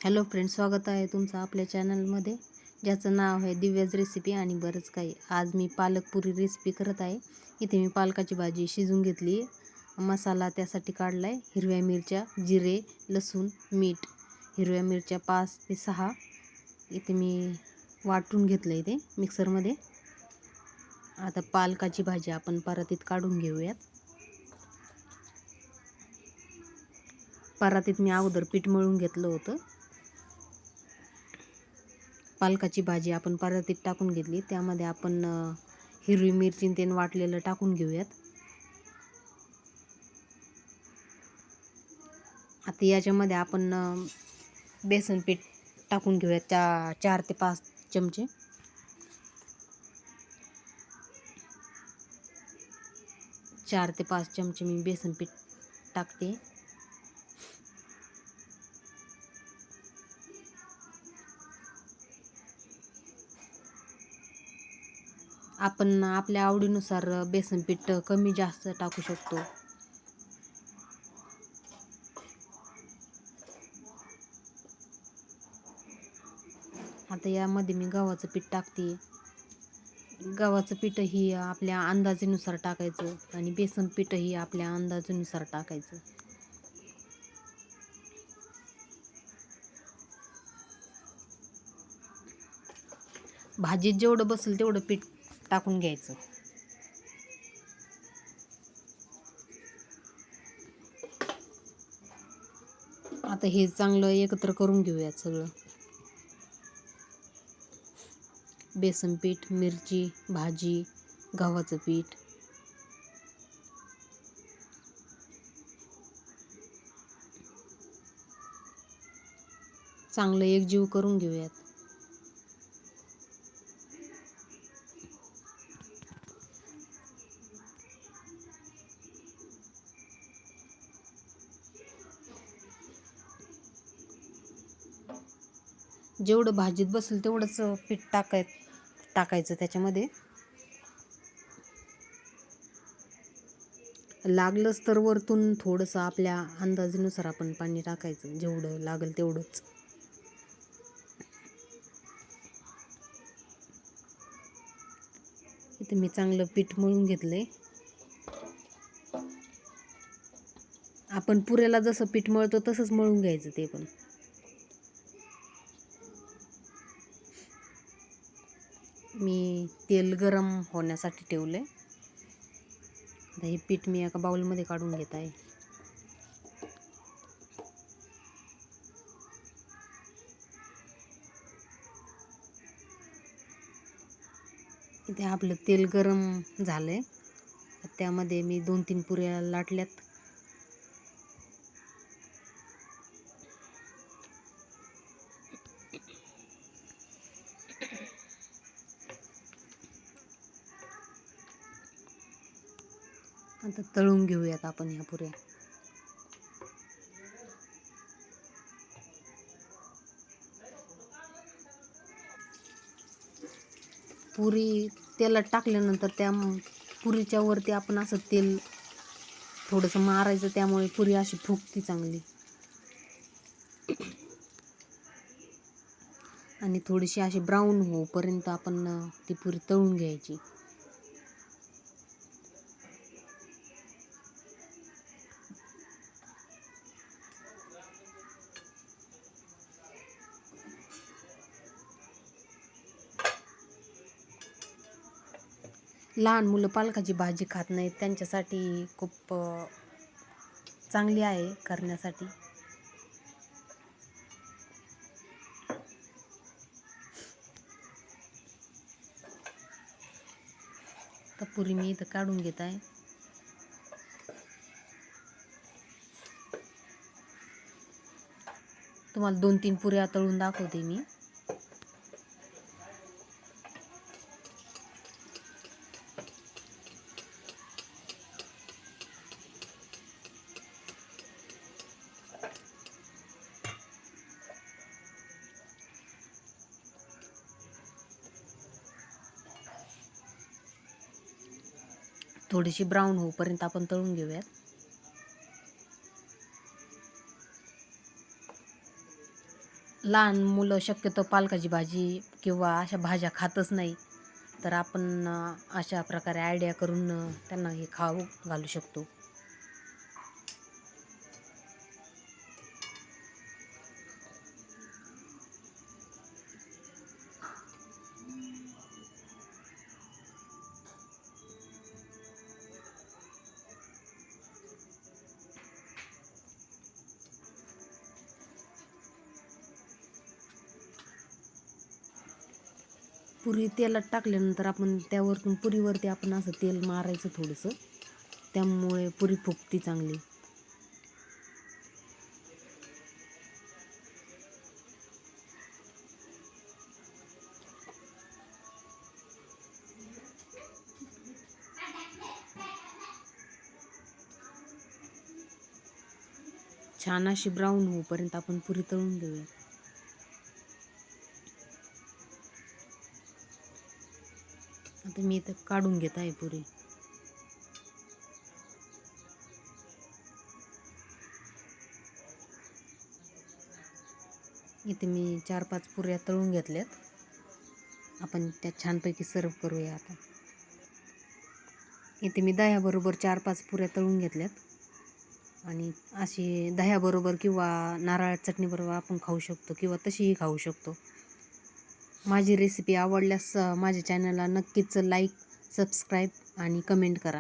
Hello friends, स्वागत आहे तुमचं आपल्या चॅनलमध्ये, ज्याचं नाव आहे दिव्याज रेसिपी आणि बरंच काही. आज मी पालकपुरी रेसिपी करत आहे. इथे मी पालकाची भाजी शिजवून घेतली. मसाला त्यासाठी काढला आहे. हिरव्या मिरच्या, जिरे, लसूण, मीठ. हिरव्या मिरच्या 5 ते 6 इथे मी वाटून घेतलं इथे मिक्सरमध्ये. आता पालकाची भाजी आपण परातीत काढून घेऊयात. परातीत मी अगोदर पीठ मळून घेतलं होतं. पालकाची भाजी आपण परातीत टाकून घेतली. त्यामध्ये आपण हिरवी मिरची तेन वाटलेलं टाकून घेऊयात. आता याच्यामध्ये आपण बेसन पीठ टाकून घेऊयात 4 ते 5 चमचे. चार ते 5 चमचे मी बेसन पीठ टाकते. आपण आपल्या आवडीनुसार बेसन पीठ कमी जास्त टाकू शकतो. आता यामध्ये मी गव्हाचं पीठ टाकते. गव्हाचं पीठही आपल्या अंदाजानुसार टाकायचं आणि बेसन पीठही आपल्या अंदाजानुसार टाकायचं. भाजीत जेवढं बसेल तेवढं पीठ टाकून घ्यायचं. आता हे चांगलं एकत्र करून घेऊयात सगळं. बेसन पीठ, मिरची, भाजी, गव्हाचं पीठ. चांगलं एकजीव करून घेऊयात. जेवढं भाजीत बसेल तेवढंच पीठ टाकायचं त्याच्यामध्ये. लागलंच तर वरतून थोडंसं आपल्या अंदाजानुसार आपण पाणी टाकायचं, जेवढं लागेल तेवढंच. इथे मी चांगलं पीठ मळून घेतलंय. आपण पुऱ्याला जसं पीठ मळतो तसंच मळून घ्यायचं ते पण. मी तेल गरम होण्यासाठी ठेवले. आता हे पीठ मी एका बाउलमध्ये काढून घेत आहे. इथे आपलं तेल गरम झालंय. त्यामध्ये मी 2-3 पुऱ्या लाटल्यात. आता तळून घेऊयात आपण ह्या पुऱ्या. पुरी तेलात टाकल्यानंतर त्या पुरीच्या वरती आपण असं तेल थोडंसं मारायचं, त्यामुळे पुरी अशी फुगती चांगली. आणि थोडीशी अशी ब्राऊन होईपर्यंत आपण ती पुरी तळून घ्यायची. लहान मुलं पालकाची भाजी खात नाहीत, त्यांच्यासाठी खूप चांगली आहे करण्यासाठी. तर पुरी मी इथं काढून घेत आहे. तुम्हाला 2-3 पुऱ्या तळून दाखवते मी. थोडीशी ब्राऊन होईपर्यंत आपण तळून घेऊयात. लहान मुलं शक्यतो पालकाची भाजी किंवा अशा भाज्या खातच नाही, तर आपण अशा प्रकारे आयडिया करून त्यांना हे खाऊ घालू शकतो. पुरी तेलात टाकल्यानंतर आपण त्यावरतून पुरीवरती आपण असं तेल मारायचं थोडंसं, त्यामुळे पुरी फुगती चांगली. छान अशी ब्राऊन होईपर्यंत आपण पुरी तळून घेऊया. आता मी इथं काढून घेत आहे पुरी. इथे मी 4-5 पुऱ्या तळून घेतल्यात. आपण त्या छानपैकी सर्व करूया. आता इथे मी दह्याबरोबर 4-5 पुऱ्या तळून घेतल्यात आणि अशी दह्याबरोबर किंवा नारळाच्या चटणीबरोबर आपण खाऊ शकतो किंवा तशीही खाऊ शकतो. माझी रेसिपी आवडल्यास माझ्या चॅनलला नक्कीच लाईक, सबस्क्राईब आणि कमेंट करा.